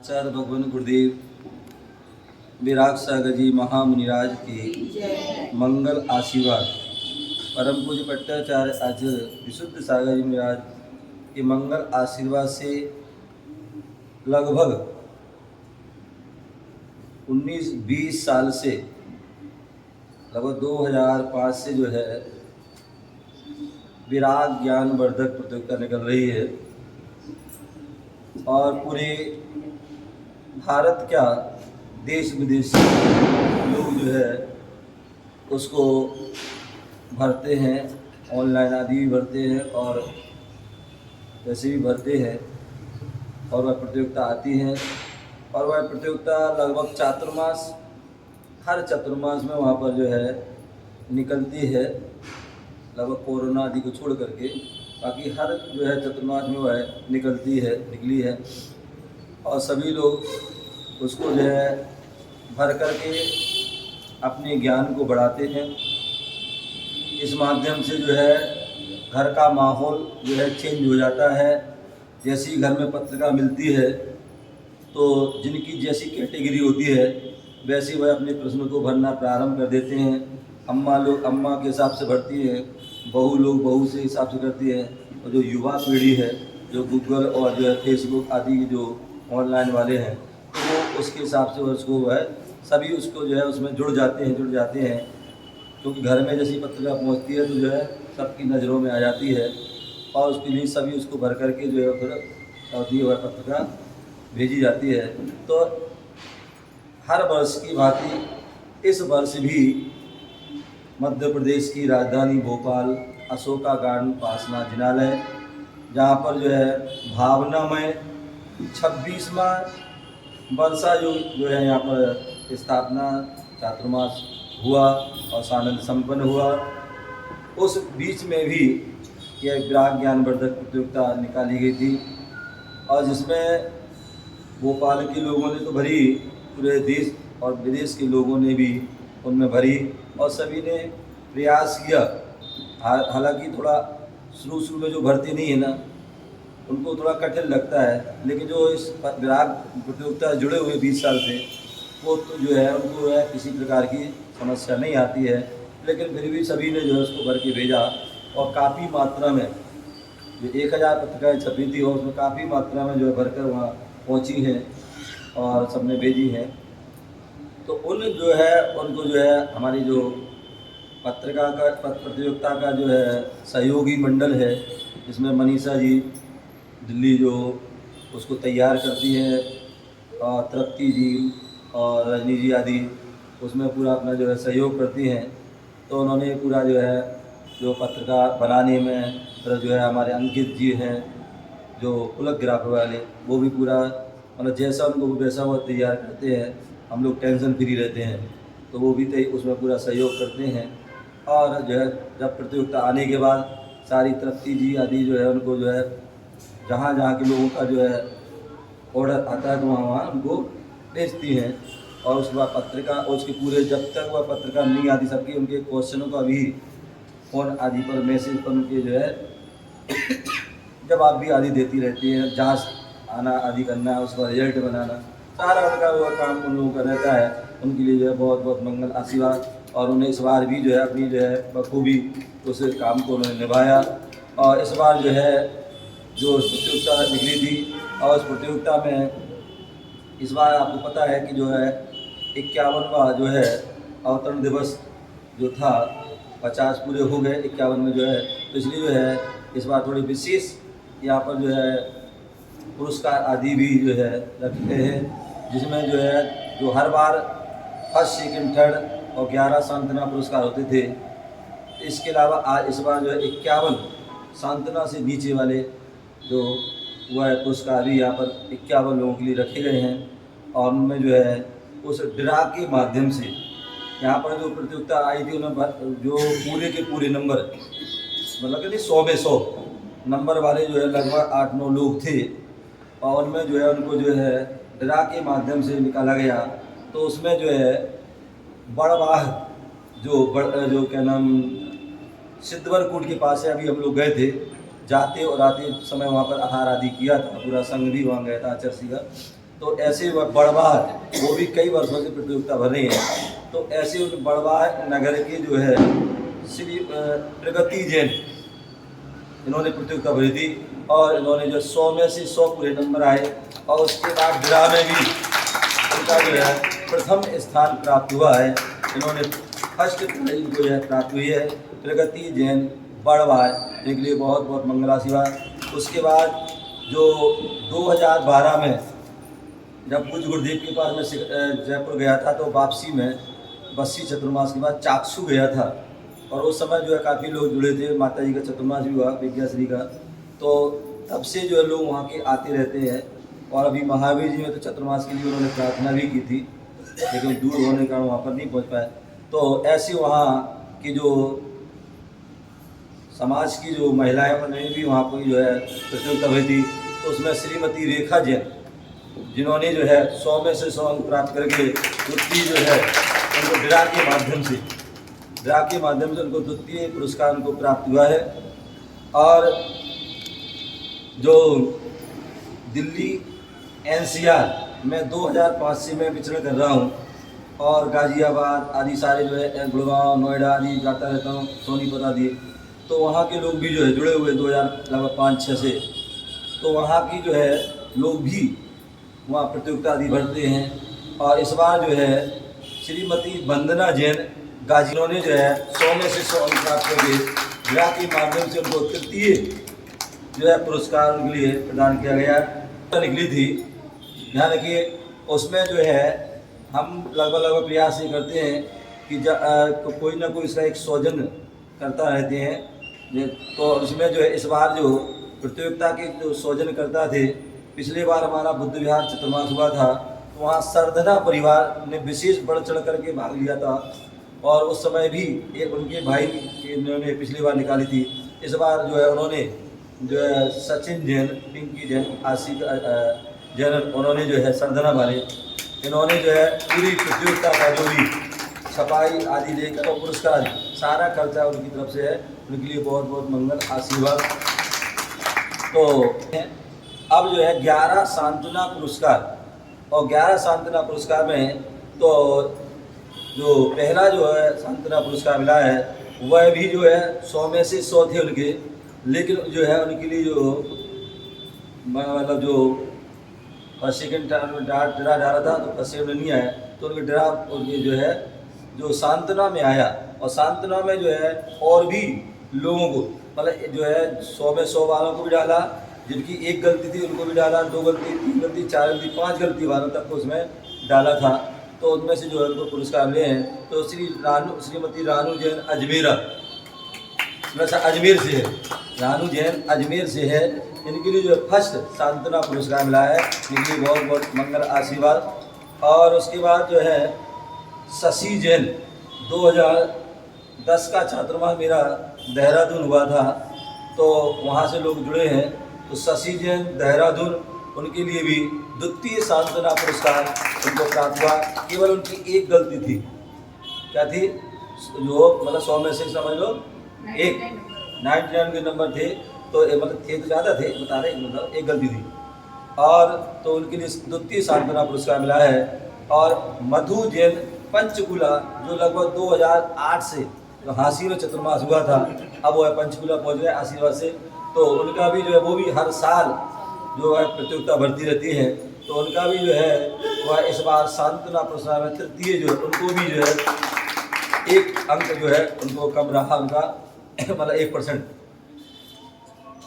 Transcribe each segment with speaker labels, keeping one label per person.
Speaker 1: आचार्य भगवान गुरुदेव विराग सागर जी महामुनिराज के मंगल आशीर्वाद, परम पूज्य पट्टाचार्य आचार्य विशुद्ध सागर जी महाराज के मंगल आशीर्वाद से लगभग 19-20 साल से लगभग 2005 से जो है विराग ज्ञान वर्धक प्रतियोगिता निकल रही है और पूरे भारत क्या देश विदेश से लोग जो है उसको भरते हैं, ऑनलाइन आदि भी भरते हैं और वैसे भी भरते हैं और वह प्रतियोगिता आती है। और वह प्रतियोगिता लगभग चातुर्मास, हर चातुर्मास में वहाँ पर जो है निकलती है, लगभग कोरोना आदि को छोड़ करके बाकी हर जो है चातुर्मास में वह निकली है और सभी लोग उसको जो है भर करके अपने ज्ञान को बढ़ाते हैं। इस माध्यम से जो है घर का माहौल जो है चेंज हो जाता है। जैसी घर में पत्रिका मिलती है तो जिनकी जैसी कैटेगरी होती है वैसे वह अपने प्रश्न को भरना प्रारंभ कर देते हैं। अम्मा लोग अम्मा के हिसाब से भरती है, बहू लोग बहू से हिसाब से करती है और जो युवा पीढ़ी है जो गूगल और जो है फेसबुक आदि के जो ऑनलाइन वाले हैं तो वो उसके हिसाब से उसको वह सभी उसको जो है उसमें जुड़ जाते हैं क्योंकि घर में जैसी पत्रिका पहुंचती है तो जो है सबकी नज़रों में आ जाती है और उसके लिए सभी उसको भर करके जो है फिर दी हुआ पत्रिका भेजी जाती है। तो हर वर्ष की भांति इस वर्ष भी मध्य प्रदेश की राजधानी भोपाल अशोका गार्डन उपासना जिनालय, जहाँ पर जो है भावनामय 26वां वर्षा जो है यहाँ पर स्थापना चातुर्मास हुआ और सानंद संपन्न हुआ। उस बीच में भी यह विराग ज्ञान वर्धक प्रतियोगिता निकाली गई थी और जिसमें भोपाल के लोगों ने तो भरी, पूरे देश और विदेश के लोगों ने भी उनमें भरी और सभी ने प्रयास किया। हालांकि थोड़ा शुरू में जो भर्ती नहीं है ना उनको थोड़ा कठिन लगता है, लेकिन जो इस विराग प्रतियोगिता से जुड़े हुए 20 साल से वो तो जो है उनको है किसी प्रकार की समस्या नहीं आती है। लेकिन फिर भी सभी ने जो है उसको भर के भेजा और काफ़ी मात्रा में जो 1000 पत्रिकाएँ छपी थी और उसमें काफ़ी मात्रा में जो है भरकर वहाँ पहुँची हैं और सबने भेजी हैं। तो जो है उनको जो है हमारी जो प्रतियोगिता का जो है सहयोगी मंडल है जिसमें मनीषा जी दिल्ली जो उसको तैयार करती है और तृप्ति जी और रजनी जी आदि उसमें पूरा अपना जो है सहयोग करती हैं। तो उन्होंने पूरा जो है जो पत्रिका बनाने में फिर जो है हमारे अंकित जी हैं जो पुलकग्राफर वाले, वो भी पूरा मतलब जैसा उनको वैसा वो तैयार करते हैं, हम लोग टेंशन फ्री रहते हैं तो वो भी उसमें पूरा सहयोग करते हैं। और जो है जब प्रतियोगिता आने के बाद सारी तृप्ति जी आदि जो है उनको जो है जहाँ के लोगों का जो है ऑर्डर आता है तो वहाँ उनको भेजती हैं और उसके बाद पत्रिका उसके पूरे जब तक वह पत्रिका नहीं आती सबके उनके क्वेश्चनों का भी फ़ोन आदि पर मैसेज पर उनके जो है जवाब भी आदि देती रहती है, जांच आना आदि करना, उसका रिजल्ट बनाना, सारा उनका वो काम उन लोगों का रहता है। उनके लिए जो है बहुत बहुत मंगल आशीर्वाद और उन्हें इस बार भी जो है अपनी जो है बखूबी उस काम को उन्होंने निभाया। और इस बार जो है जो प्रतियोगिता निकली थी और उस प्रतियोगिता में इस बार आपको पता है कि जो है 51वां जो है अवतरण दिवस जो था 50 पूरे हो गए, 51 में जो है तो इसलिए जो है इस बार थोड़ी विशेष यहाँ पर जो है पुरस्कार आदि भी जो है रखते हैं, जिसमें जो है जो हर बार फर्स्ट सेकंड थर्ड और 11 सांत्वना पुरस्कार होते थे। इसके अलावा आज इस बार जो है 51 सांत्वना से नीचे वाले जो वह पुरस्कार भी यहाँ पर 51 लोगों के लिए रखे गए हैं और उनमें जो है उस ड्रा के माध्यम से यहाँ पर जो प्रतियोगिता आई थी उन्होंने जो पूरे के पूरे नंबर मतलब कि 100 में 100 नंबर वाले जो है लगभग 8-9 लोग थे और उनमें जो है उनको जो है ड्रा के माध्यम से निकाला गया। तो उसमें जो है बड़वाह जो क्या नाम सिद्धवरकूट के पास है, अभी हम लोग गए थे, जाते और आते समय वहाँ पर आहार आदि किया था, पूरा संघ भी वहाँ गया था आचरसी का। तो ऐसे बड़वाह वो भी कई वर्षों से प्रतियोगिता भर रही हैं। तो ऐसे उन बड़वाह नगर के जो है श्री प्रगति जैन, इन्होंने प्रतियोगिता भरी थी और इन्होंने जो 100 में से 100 पूरे नंबर आए और उसके बाद ड्रा में भी उनका जो है प्रथम स्थान प्राप्त हुआ है। इन्होंने फर्स्ट प्राइज जो है प्राप्त हुई है। प्रगति जैन बड़वाह, इनके लिए बहुत बहुत मंगल आशीर्वाद। उसके बाद जो 2012 में जब पूज्य गुरुदेव के पास में जयपुर गया था तो वापसी में बस्सी चतुर्मास के बाद चाक्षु गया था और उस समय जो है काफ़ी लोग जुड़े थे। माता जी का चतुर्मास भी हुआ, विद्याश्री का, तो तब से जो है लोग वहाँ के आते रहते हैं। और अभी महावीर जी में तो चतुर्मास के लिए उन्होंने प्रार्थना भी की थी, लेकिन दूर होने के कारण वहाँ पर नहीं पहुँच पाए। तो ऐसी वहाँ की जो समाज की जो महिलाएं, उन्होंने भी वहाँ पर जो है प्रतियोगिता हुई थी। तो उसमें श्रीमती रेखा जैन, जिन्होंने जो है 100 में से 100 अंक प्राप्त करके द्वितीय जो है उनको ड्रा के माध्यम से उनको द्वितीय पुरस्कार उनको प्राप्त हुआ है। और जो दिल्ली NCR में 2005 से मैं विचरण कर रहा हूँ और गाज़ियाबाद आदि सारे जो है गुड़गांव, नोएडा आदि जाता रहता हूँ, सोनीपत आदि। तो वहाँ के लोग भी जो है जुड़े हुए 2005-06 से, तो वहाँ की जो है लोग भी वहाँ प्रतियोगिता आदि भरते हैं। और इस बार जो है श्रीमती वंदना जैन गाजी ने जो है 100 में से 100 अंक प्राप्त करके ड्रा के माध्यम से उनको तृतीय जो है पुरस्कार उनके लिए प्रदान किया गया। निकली थी, ध्यान रखिए, उसमें जो है हम लगभग प्रयास ये करते हैं कि कोई ना कोई इसका एक सौजन करता रहते हैं। तो उसमें जो है इस बार जो प्रतियोगिता के जो सौजन करता थे, पिछले बार हमारा बुद्ध विहार चतुर्मास हुआ था तो वहाँ सरधना परिवार ने विशेष बढ़ चढ़ करके भाग लिया था और उस समय भी एक उनके भाई इन्होंने पिछली बार निकाली थी। इस बार जो है उन्होंने जो है सचिन जैन, पिंकी जैन, आशिक जैन, उन्होंने जो है सरधना वाले, इन्होंने जो है पूरी प्रतियोगिता का जो भी छपाई आदि लेकर और पुरस्कार सारा खर्चा उनकी तरफ से है। उनके लिए बहुत बहुत मंगल आशीर्वाद। तो अब जो है 11 सांत्वना पुरस्कार, और 11 सांत्वना पुरस्कार में तो जो पहला जो है सांत्वना पुरस्कार मिला है वह भी जो है 100 में से 100 थे उनके, लेकिन जो है उनके लिए जो मतलब जो फर्स्ट सेकेंड ड्रा रहा था तो फर्स्ट सेकेंड में नहीं आया, तो उनके ड्रा उनके जो है जो सांत्वना में आया। और सांत्वना में जो है और भी लोगों को मतलब जो है 100 में 100 वालों को भी डाला, जिनकी एक गलती थी उनको भी डाला, 2 गलती, 3 गलती, 4 गलती, 5 गलती वालों तक को उसमें डाला था। तो उनमें से जो है उनको पुरस्कार मिले हैं। तो श्रीमती रानू जैन अजमेरा, वैसा अजमेर से है, रानू जैन अजमेर से है, इनके लिए जो है फर्स्ट सांत्वना पुरस्कार मिला है। इनके लिए बहुत बहुत मंगल आशीर्वाद। और उसके बाद जो है शशि जैन, 2010 का छात्रमास मेरा देहरादून हुआ था तो वहाँ से लोग जुड़े हैं। तो शशि जैन देहरादून, उनके लिए भी द्वितीय सांत्वना पुरस्कार उनको प्राप्त हुआ। केवल उनकी एक गलती थी, क्या थी, जो मतलब 100 में से समझ लो 99 के नंबर थे, तो मतलब थे तो ज़्यादा थे, बता रहे मतलब एक गलती थी। और तो उनके लिए द्वितीय सांत्वना पुरस्कार मिला है। और मधु जैन पंचकुला, जो लगभग 2008 से जो हांसी में चतुर्मास हुआ था, अब वो है पंचकुला पहुँच गए आशीर्वाद से। तो उनका भी जो है वो भी हर साल जो है प्रतियोगिता भरती रहती है, तो उनका भी जो है वह इस बार सांत्वना पुरस्कार में तृतीय जो है उनको भी जो है 1 अंक जो है उनको कम रहा उनका मतलब 1%,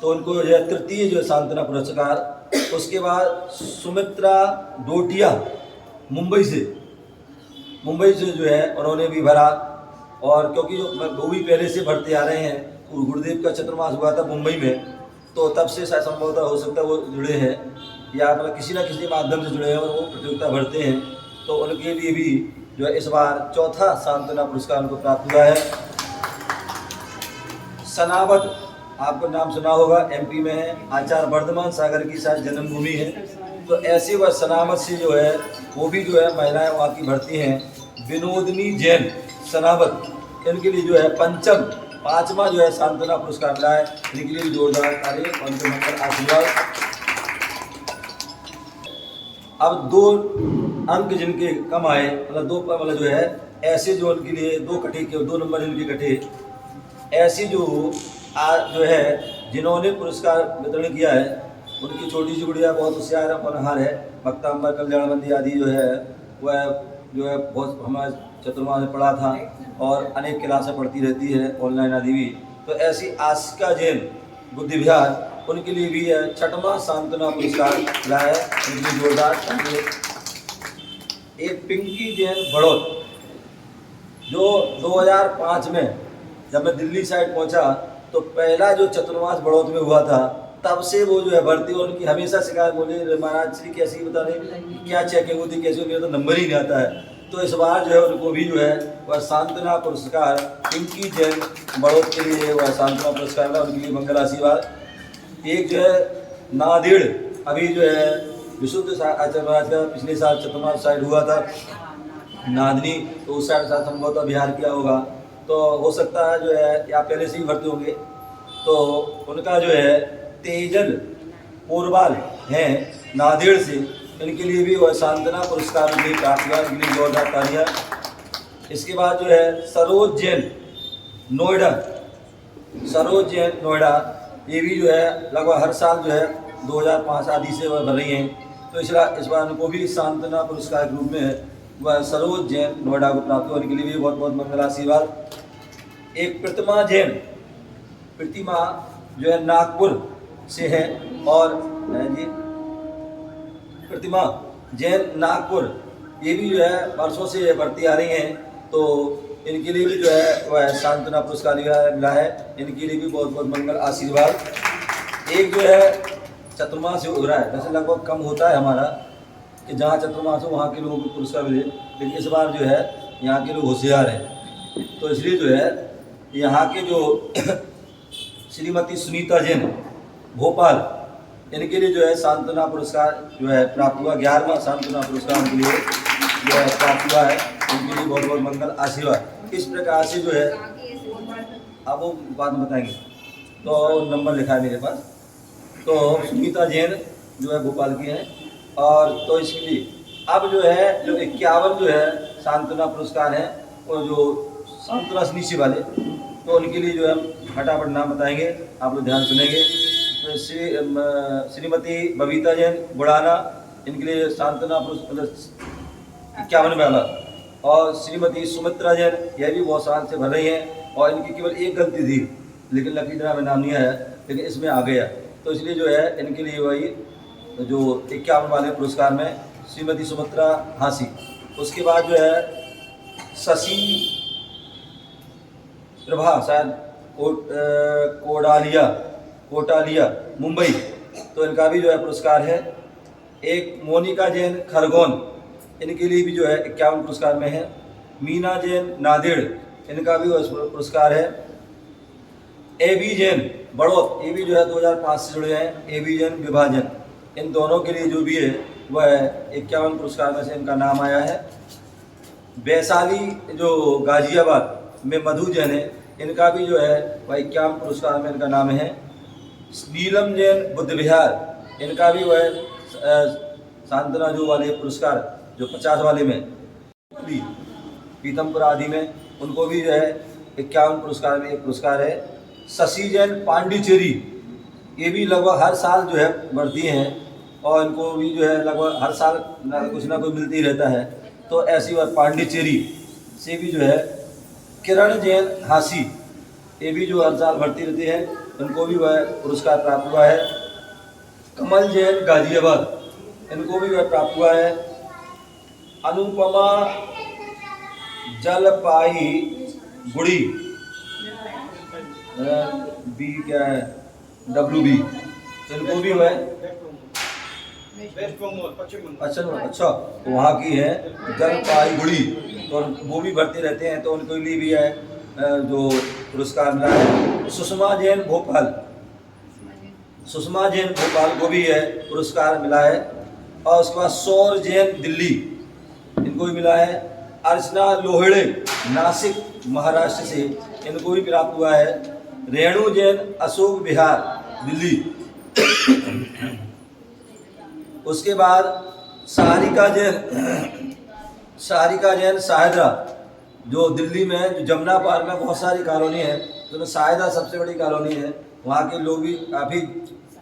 Speaker 1: तो उनको जो है तृतीय जो है सांत्वना पुरस्कार। उसके बाद सुमित्रा डोटिया मुंबई से जो है उन्होंने भी भरा। और क्योंकि जो वो भी पहले से भरते आ रहे हैं, गुरुदेव का चतुर्मास हुआ था मुंबई में, तो तब से शायद संभवतः हो सकता है वो जुड़े हैं या मतलब किसी न किसी माध्यम से जुड़े हैं और वो प्रतियोगिता भरते हैं। तो उनके लिए भी जो है इस बार चौथा सांत्वना पुरस्कार उनको प्राप्त हुआ है। सनावत, आपको नाम सुना होगा, MP में है, आचार्य वर्धमान सागर की शायद जन्मभूमि है। तो ऐसे वह सनावत से जो है वो भी जो है महिलाएं वहाँ की भर्ती हैं। विनोदनी जैन सनावत, इनके लिए जो है पाँचवा जो है सांत्वना पुरस्कार मिला है। इनके लिए जोरदार ताली और उनके मंगल आशीर्वाद। अब 2 अंक जिनके कम आए, मतलब 2 मतलब जो है ऐसे जो उनके लिए 2 कटे के 2 नंबर जिनके कटे, ऐसी जो है जिन्होंने पुरस्कार वितरण किया है, उनकी छोटी सी गुड़िया बहुत होशियार होनहार है, भक्तांबर कल्याणबंदी आदि जो है वह जो है बहुत हमारे चतुर्मास में पढ़ा था और अनेक क्लासें पढ़ती रहती है ऑनलाइन आदि भी। तो ऐसी आशिका जैन बुद्धि विहार, उनके लिए भी 6वां सांत्वना पुरस्कार मिला है, उनकी जोरदार तालियां। एक पिंकी जैन बड़ौत, जो 2005 में जब मैं दिल्ली साइड पहुंचा तो पहला जो चतुर्मास बड़ौत में हुआ था, तब से वो जो है भर्ती, और उनकी हमेशा शिकायत, बोले महाराज श्री कैसी बता रहे, क्या चेकिंग होती, कैसे, मेरा तो नंबर ही नहीं आता है। तो इस बार जो है उनको भी जो है वह सांत्वना पुरस्कार पिंकी जैन बड़ौत के लिए वह सांत्वना पुरस्कार है, उनके लिए मंगल आशीर्वाद। एक जो है नादेड़, अभी जो है विशुद्ध आचार्य महाराज का पिछले साल चतुर्मास साइड हुआ था नादनी, तो उस साइड साथ संभवतः बिहार किया होगा, तो हो सकता है जो है या पहले से ही भर्ती होंगे। तो उनका जो है तेजल पोरवाल हैं नादेड़ से, इनके लिए भी वह सांत्वना पुरस्कार भी प्राप्त हुआ, इनके लिए जोरदार तालियां। इसके बाद जो है सरोज जैन नोएडा, सरोज जैन नोएडा, ये भी जो है लगभग हर साल जो है 2005 आदि से वह भर रही हैं, तो इस बार उनको भी सांत्वना पुरस्कार के रूप में वह सरोज जैन नोएडा को प्राप्त हुआ, उनके लिए भी बहुत बहुत मंगल आशीर्वाद। एक प्रतिमा जैन, प्रतिमा जो है नागपुर से है, और जी प्रतिमा जैन नागपुर, ये भी जो है वर्षों से भर्ती आ रही हैं, तो इनके लिए भी जो है वह सांत्वना पुरस्कार मिला है, इनके लिए भी बहुत बहुत मंगल आशीर्वाद। एक जो है चतुर्मास हो रहा है, वैसे लगभग कम होता है हमारा कि जहाँ चतुर्मास हो वहाँ के लोगों को पुरस्कार मिले, लेकिन इस बार जो है यहाँ के लोग होशियार हैं, तो इसलिए जो है यहाँ के जो श्रीमती सुनीता जैन भोपाल, इनके लिए जो है सांत्वना पुरस्कार जो है प्राप्त हुआ, 11वां सांत्वना पुरस्कार उनके लिए जो है प्राप्त हुआ है, उनके लिए बहुत बहुत मंगल आशीर्वाद। इस प्रकार से जो है आप वो बात बताएंगे, तो नंबर लिखा है मेरे पास, तो सुनीता जैन जो है भोपाल की हैं, और तो इसके लिए अब जो है जो 51 जो है सांत्वना पुरस्कार हैं, और जो सांत्वना नीचे वाले, तो उनके लिए जो है फटाफट नाम बताएंगे, आप लोग ध्यान सुनेंगे। तो श्रीमती बबीता जैन बुढ़ाना, इनके लिए सांत्वना पुरस्कार 51 वाला, और श्रीमती सुमित्रा जैन, यह भी बहुत साल से भर रही हैं, और इनकी केवल एक गलती थी, लेकिन लकी ड्रा में नाम नहीं आया, लेकिन इसमें आ गया, तो इसलिए जो है इनके लिए वही जो 51 वाले पुरस्कार में श्रीमती सुमित्रा हासी। उसके बाद जो है शशि प्रभा शायद कोटालिया मुंबई, तो इनका भी जो है पुरस्कार है। एक मोनिका जैन खरगोन, इनके लिए भी जो है 51 पुरस्कार में है। मीना जैन नादेड़, इनका भी पुरस्कार है। एबी जैन बड़ौत, ये भी जो है 2005 से जुड़े हैं। एबी जैन विभाजन, इन दोनों के लिए जो भी है वह 51 पुरस्कार में से इनका नाम आया है। वैशाली जो गाजियाबाद में मधु जैन है, इनका भी जो है वह 51 पुरस्कार में इनका नाम है। नीलम जैन बुद्ध विहार, इनका भी वह सांत्वना जो वाले पुरस्कार जो 50 वाले में पीतमपुर आदि में, उनको भी जो है 51 पुरस्कार में एक पुरस्कार है। शशि जैन पांडिचेरी, ये भी लगभग हर साल जो है बढ़ती हैं, और इनको भी जो है लगभग हर साल कुछ ना कुछ मिलती रहता है, तो ऐसी बात पांडिचेरी से भी जो है। किरण जैन हासी, ये भी जो हर साल भर्ती रहती है, उनको भी वह पुरस्कार प्राप्त हुआ है। कमल जैन गाजियाबाद, इनको भी वह प्राप्त हुआ है। अनुपमा जलपाई गुड़ी, बी क्या है WB, इनको भी वह अच्छा तो वहाँ की है जलपाईगुड़ी, तो वो भी भर्ती रहते हैं, तो उनके लिए भी है जो पुरस्कार मिला है। सुषमा जैन भोपाल, सुषमा जैन भोपाल को भी है पुरस्कार मिला है। और उसके बाद सौर जैन दिल्ली, इनको भी मिला है। अर्चना लोहड़े नासिक महाराष्ट्र से, इनको भी प्राप्त हुआ है। रेणु जैन अशोक विहार दिल्ली। उसके बाद सारिका जैन शाहिदरा, जो दिल्ली में जो जमुना पार्क में बहुत सारी कॉलोनी है, तो शाहिदा सबसे बड़ी कॉलोनी है। वहाँ के लोग भी काफ़ी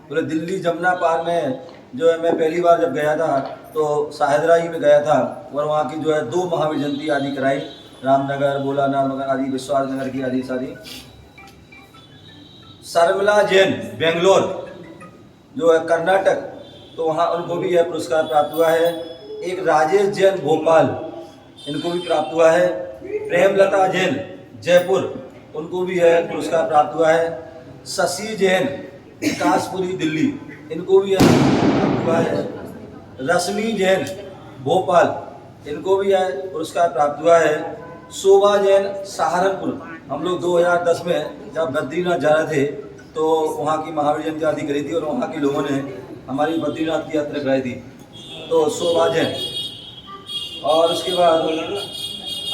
Speaker 1: पूरे दिल्ली जमुना पार्क में जो है, मैं पहली बार जब गया था तो शाहिदरा ही में गया था, और वहाँ की जो है 2 महावीर जयंती आदि कराई, रामनगर, भोलानाथ नगर आदि, विश्वास नगर की आदि सारी। शर्मिला जैन बेंगलोर जो है कर्नाटक, तो वहाँ उनको भी यह पुरस्कार प्राप्त हुआ है। एक राजेश जैन भोपाल, इनको भी प्राप्त हुआ है। प्रेमलता जैन जयपुर, उनको भी यह पुरस्कार प्राप्त हुआ है। शशि जैन विकासपुरी दिल्ली, इनको भी यह प्राप्त हुआ है। रश्मि जैन भोपाल, इनको भी यह पुरस्कार प्राप्त हुआ है। शोभा जैन सहारनपुर, हम लोग 2010 में जब बद्रीनाथ जा रहे थे तो वहाँ की महावीर जयंती आदि करी थी, और वहाँ के लोगों ने हमारी बद्रीनाथ की यात्रा कराई थी, तो शोभा जैन। और उसके बाद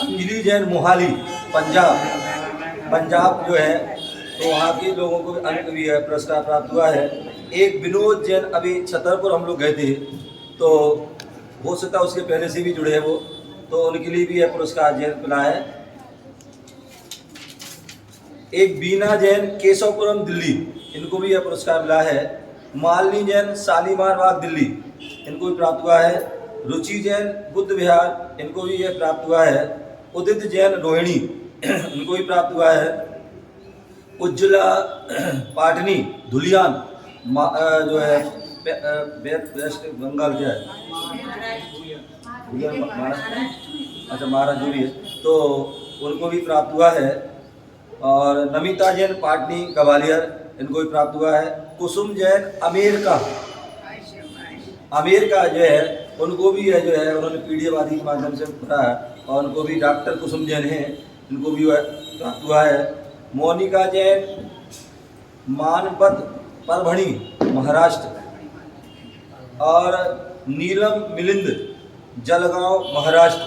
Speaker 1: अंजलि जैन मोहाली पंजाब जो है, तो वहाँ के लोगों को भी पुरस्कार प्राप्त हुआ है। एक विनोद जैन, अभी छतरपुर हम लोग गए थे, तो हो सकता है उसके पहले से भी जुड़े हैं वो, तो उनके लिए भी यह पुरस्कार जैन मिला है। एक बीना जैन केशवपुरम दिल्ली, इनको भी यह पुरस्कार मिला है। मालिनी जैन शालीमार बाग दिल्ली, इनको भी प्राप्त हुआ है। रुचि जैन बुद्ध विहार, इनको भी यह प्राप्त हुआ है। उदित जैन रोहिणी, इनको भी प्राप्त हुआ है। उज्ज्वला पाटनी धुलियान जो है वेस्ट बंगाल क्या है, अच्छा महाराष्ट्र जो भी है, तो उनको भी प्राप्त हुआ है। और नमिता जैन पाटनी ग्वालियर, इनको भी प्राप्त हुआ है। कुसुम जैन अमेरिका जो है, उनको भी है जो है, उन्होंने PDF आदि के माध्यम से पढ़ा है, और उनको भी डॉक्टर कुसुम जैन हैं, इनको भी प्राप्त हुआ है। मोनिका जैन मानपत परभणी महाराष्ट्र, और नीलम मिलिंद जलगांव महाराष्ट्र।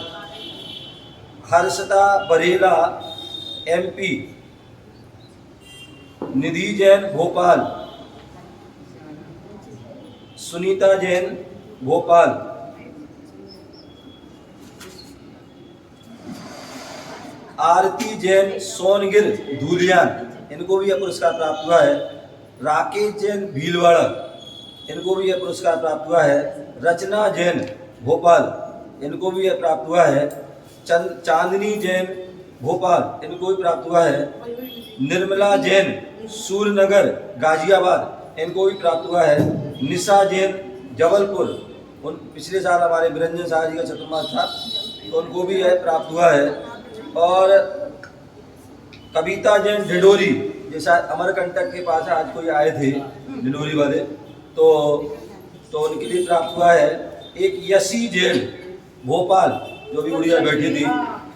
Speaker 1: हर्षता बरेला MP। निधि जैन भोपाल, सुनीता जैन भोपाल। आरती जैन सोनगिर धूलियान, इनको भी यह पुरस्कार प्राप्त हुआ है। राकेश जैन भीलवाड़ा, इनको भी यह पुरस्कार प्राप्त हुआ है। रचना जैन भोपाल, इनको भी यह प्राप्त हुआ है। चांदनी जैन भोपाल, इनको भी प्राप्त हुआ है। निर्मला जैन सूरनगर गाजियाबाद, इनको भी प्राप्त हुआ है। निशा जैन जबलपुर, उन पिछले साल हमारे बिरंजन शाह जी का चतुर्मास था, तो उनको भी यह प्राप्त हुआ है। और कविता जैन ढिंडोरी, जैसा अमरकंटक के पास आज कोई आए थे ढिंडोरी वाले, तो उनके लिए प्राप्त हुआ है। एक यशी जैन भोपाल, जो भी उड़िया बैठी थी,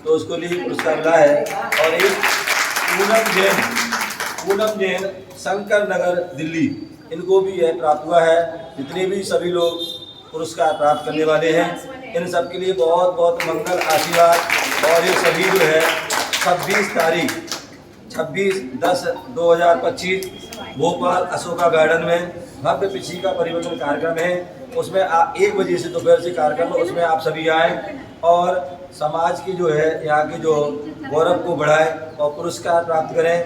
Speaker 1: तो उसको लिए पुरस्कार मिला है। और एक पूनम जैन शंकर नगर दिल्ली, इनको भी यह प्राप्त हुआ है। जितने भी सभी लोग पुरस्कार प्राप्त करने वाले हैं, इन सब के लिए बहुत बहुत मंगल आशीर्वाद। और ये सभी जो है 26 तारीख 26/10/2025 भोपाल अशोका गार्डन में भव्य पिछी का परिवर्तन कार्यक्रम है। उसमें 1 बजे से दोपहर से कार्यक्रम है, उसमें आप सभी आएँ और समाज की जो है, यहाँ के जो गौरव को बढ़ाएं और पुरस्कार प्राप्त करें,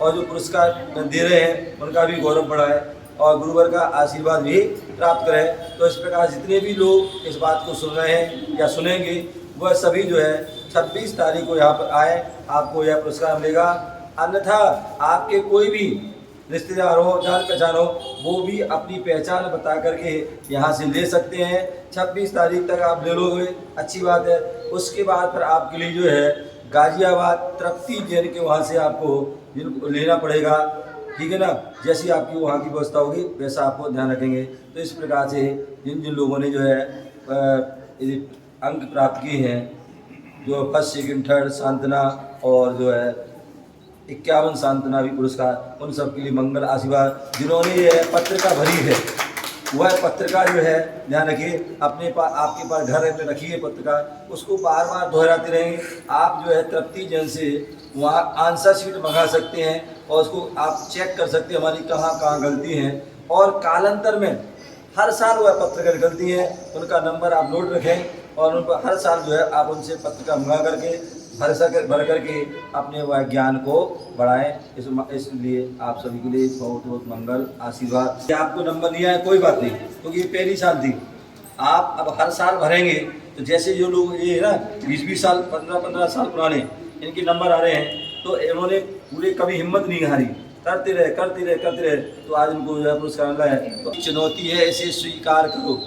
Speaker 1: और जो पुरस्कार दे रहे हैं उनका भी गौरव बढ़ाएं, और गुरुवर का आशीर्वाद भी प्राप्त करें। तो इस प्रकार जितने भी लोग इस बात को सुन रहे हैं या सुनेंगे, वह सभी जो है 26 तारीख को यहाँ पर आए, आपको यह पुरस्कार मिलेगा। अन्यथा आपके कोई भी रिश्तेदार हो, जान पहचान हो, वो भी अपनी पहचान बता करके यहाँ से ले सकते हैं। 26 तारीख तक आप ले लोगे, अच्छी बात है। उसके बाद फिर आपके लिए जो है गाजियाबाद तृप्ति जैन के वहाँ से आपको लेना पड़ेगा, ठीक है ना। जैसी आपकी वहाँ की व्यवस्था होगी वैसा आपको ध्यान रखेंगे। तो इस प्रकार से जिन जिन लोगों ने जो है अंक प्राप्त किए हैं, जो फर्स्ट सेकंड थर्ड सांत्वना और जो है 51 सांत्वना भी पुरस्कार, उन सब के लिए मंगल आशीर्वाद। जिन्होंने ये पत्रिका भरी है, वह पत्रिका जो है ध्यान रखिए, अपने पास आपके पास घर में रखिए पत्रिका, उसको बार बार दोहराते रहेंगे। आप जो है तृप्ति जैन से वहाँ आंसर शीट मंगा सकते हैं, और उसको आप चेक कर सकते हैं हमारी कहाँ कहाँ गलती हैं। और कालांतर में हर साल वह पत्रिका निकलती है, उनका नंबर आप नोट रखें और उन पर हर साल जो है आप उनसे पत्रिका मंगा करके भर करके अपने वह ज्ञान को बढ़ाएं। इसलिए आप सभी के लिए बहुत बहुत मंगल आशीर्वाद। आपको नंबर नहीं आया कोई बात नहीं, क्योंकि ये पहली साल थी। आप अब हर साल भरेंगे तो जैसे जो लोग ये है ना 20-20 साल 15-15 साल पुराने इनके नंबर आ रहे हैं, तो इन्होंने पूरे कभी हिम्मत नहीं हारी, करते रहे तो आज उनको जो है पुरस्कार मिला है। तो चुनौती है, इसे स्वीकार करो।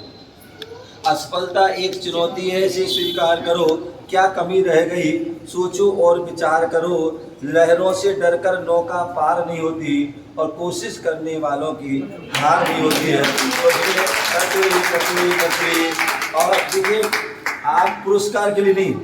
Speaker 1: असफलता एक चुनौती है, इसे स्वीकार करो। क्या कमी रह गई, सोचो और विचार करो। लहरों से डरकर नौका पार नहीं होती और कोशिश करने वालों की हार नहीं होती है। करते और देखिए, आप पुरस्कार के लिए नहीं,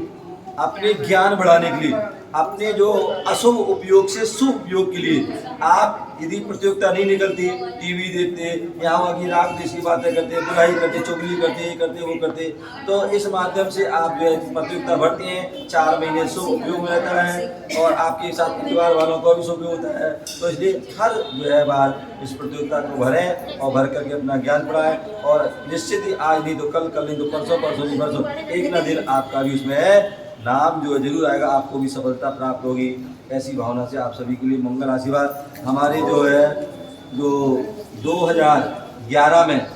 Speaker 1: अपने ज्ञान बढ़ाने के लिए, अपने जो अशुभ उपयोग से शुभ उपयोग के लिए आप यदि प्रतियोगिता नहीं निकलती, टीवी देखते, यहाँ की राग देश की बातें करते, बुराई करते, चुगली करते, ये करते वो करते, तो इस माध्यम से आप जो है प्रतियोगिता भरते हैं, 4 महीने शुभ उपयोग में रहता है और आपके साथ परिवार वालों का भी शुभ उपयोग होता है। तो इसलिए हर जो है बार इस प्रतियोगिता को भरें और भर करके अपना ज्ञान बढ़ाएं और निश्चित ही आज नहीं तो कल, कल नहीं तो परसों, परसों नहीं परसों, एक ना दिन आपका भी उसमें नाम जो है जरूर आएगा, आपको भी सफलता प्राप्त होगी। ऐसी भावना से आप सभी के लिए मंगल आशीर्वाद। हमारे जो है जो 2011 में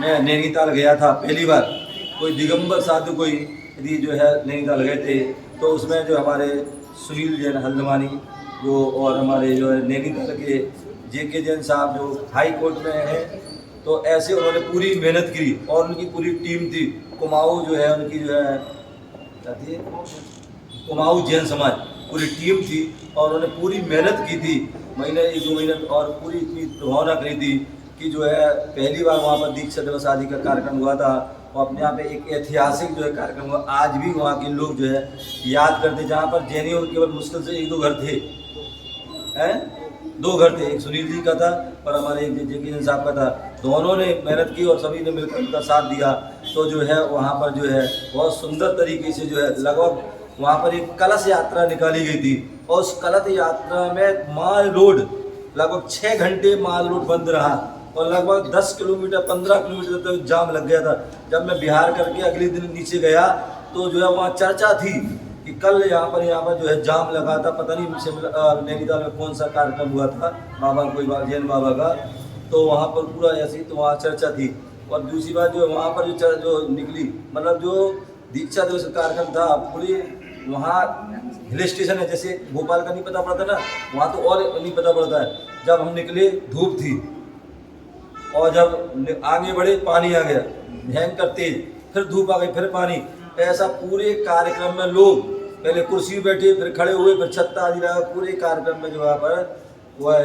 Speaker 1: मैं नैनीताल गया था पहली बार, कोई दिगंबर साधु कोई यदि जो है नैनीताल गए थे, तो उसमें जो हमारे सुनील जैन हल्द्वानी जो और हमारे जो है नैनीताल के JK जैन साहब जो हाई कोर्ट में हैं, तो ऐसे उन्होंने पूरी मेहनत की और उनकी पूरी टीम थी। कुमाऊँ जो है उनकी जो है कुमाऊँ जैन समाज पूरी टीम थी और उन्होंने पूरी मेहनत की थी, महीने 1-2 महीने, और पूरी इतनी प्रभावना करी थी कि जो है पहली बार वहाँ पर दीक्षा दिवस आदि का कार्यक्रम हुआ था और अपने यहाँ पे एक ऐतिहासिक जो है कार्यक्रम हुआ। आज भी वहाँ के लोग जो है याद करते, जहाँ पर जैनियों के केवल मुश्किल से 1-2 घर थे, 2 घर थे, एक सुनील जी का था और हमारे एक JK जैन साहब का था। दोनों ने मेहनत की और सभी ने मिलकर उनका साथ दिया। तो जो है वहाँ पर जो है बहुत सुंदर तरीके से जो है लगभग वहाँ पर एक कलश यात्रा निकाली गई थी और उस कलश यात्रा में माल रोड लगभग 6 घंटे माल रोड बंद रहा और लगभग 10 किलोमीटर 15 किलोमीटर तक जाम लग गया था। जब मैं बिहार करके अगले दिन नीचे गया तो जो है वहाँ चर्चा थी कि कल यहाँ पर जो है जाम लगा था, पता नहीं नैनीताल में कौन सा कार्यक्रम हुआ था बाबा कोई जैन बाबा का, तो वहाँ पर पूरा ऐसी तो वहाँ चर्चा थी। और दूसरी बात जो वहाँ पर जो निकली, मतलब जो दीक्षा दिवस कार्यक्रम था पूरी वहाँ हिल स्टेशन है, जैसे भोपाल का नहीं पता पड़ता ना, वहाँ तो और नहीं पता पड़ता है। जब हम निकले धूप थी और जब आगे बढ़े पानी आ गया भयंकर तेज, फिर धूप आ गई, फिर पानी, ऐसा पूरे कार्यक्रम में लोग पहले कुर्सी बैठे, फिर खड़े हुए, फिर छत्ता आदि लगा, पूरे कार्यक्रम में जो वहाँ पर वह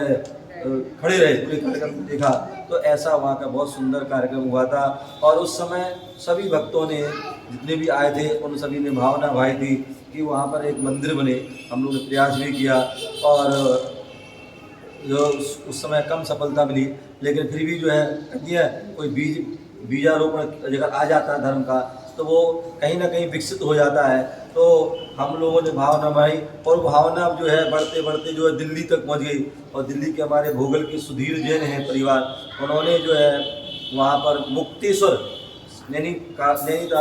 Speaker 1: खड़े रहे, पूरे कार्यक्रम को देखा। तो ऐसा वहाँ का बहुत सुंदर कार्यक्रम हुआ था और उस समय सभी भक्तों ने जितने भी आए थे उन सभी ने भावना भाई थी कि वहाँ पर एक मंदिर बने। हम लोगों ने प्रयास भी किया और जो उस समय कम सफलता मिली, लेकिन फिर भी जो है कोई बीजारोपण अगर आ जाता है धर्म का तो वो कहीं ना कहीं विकसित हो जाता है। तो हम लोगों ने भावना बनाई और भावना जो है बढ़ते बढ़ते जो है दिल्ली तक पहुंच गई और दिल्ली के हमारे भोगल के सुधीर जैन हैं परिवार, उन्होंने जो है वहाँ पर मुक्तेश्वर नैनीताल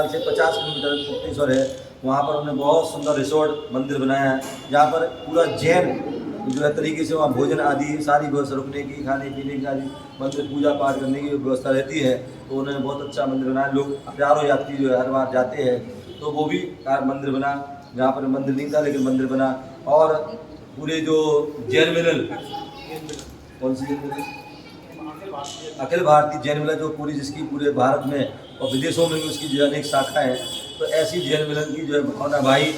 Speaker 1: से 50 किलोमीटर मुक्तेश्वर है, वहाँ पर उन्होंने बहुत सुंदर रिसोर्ट मंदिर बनाया है जहाँ पर पूरा जैन जो है तरीके से वहाँ भोजन आदि सारी व्यवस्था, रुकने की, खाने पीने की आदि, मंदिर पूजा पाठ करने की व्यवस्था रहती है। तो उन्होंने बहुत अच्छा मंदिर बनाया, लोग हजारों यात्री जो है हर बार जाते हैं, तो वो भी मंदिर बना, जहाँ पर मंदिर नहीं था लेकिन मंदिर बना। और पूरे जो जैन मिलन, कौन सी अखिल भारतीय जैन मिलन, जो पूरी जिसकी पूरे भारत में और विदेशों में भी उसकी जो अनेक शाखा है, तो ऐसी जैन मिलन की जो है भावना भाई,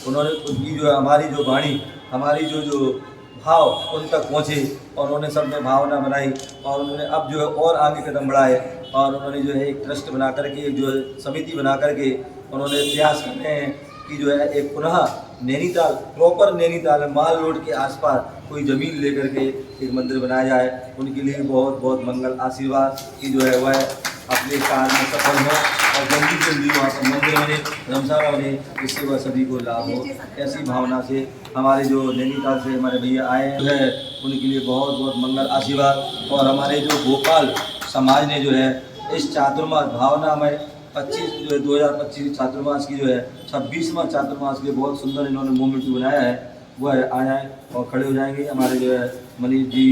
Speaker 1: उन्होंने उनकी जो है हमारी जो वाणी, हमारी जो भाव उन तक पहुँचे और उन्होंने सब में भावना बनाई और उन्होंने अब जो है और आगे कदम बढ़ाए और उन्होंने जो है एक ट्रस्ट बना करके, जो है समिति बना करके उन्होंने प्रयास कर रहे हैं कि जो है एक पुनः नैनीताल, प्रॉपर नैनीताल माल रोड के आसपास कोई ज़मीन लेकर के एक मंदिर बनाया जाए। उनके लिए बहुत बहुत मंगल आशीर्वाद कि जो है वह अपने कार्य में सफल हो और जल्दी जल्दी वहाँ पर मंदिर बने, धर्मशाला बने, इससे वह सभी को लाभ हो। ऐसी भावना से हमारे जो नैनीताल से हमारे भैया आए हैं उनके लिए बहुत बहुत मंगल आशीर्वाद। और हमारे जो भोपाल समाज ने जो है इस चातुर्मास भावनामय 25 जो है 2025 चातुर्मास की जो है 26वां चातुर्मास के बहुत सुंदर इन्होंने मोमेंट बनाया है। वो है आ जाएँ और खड़े हो जाएंगे हमारे जो है मनीष जी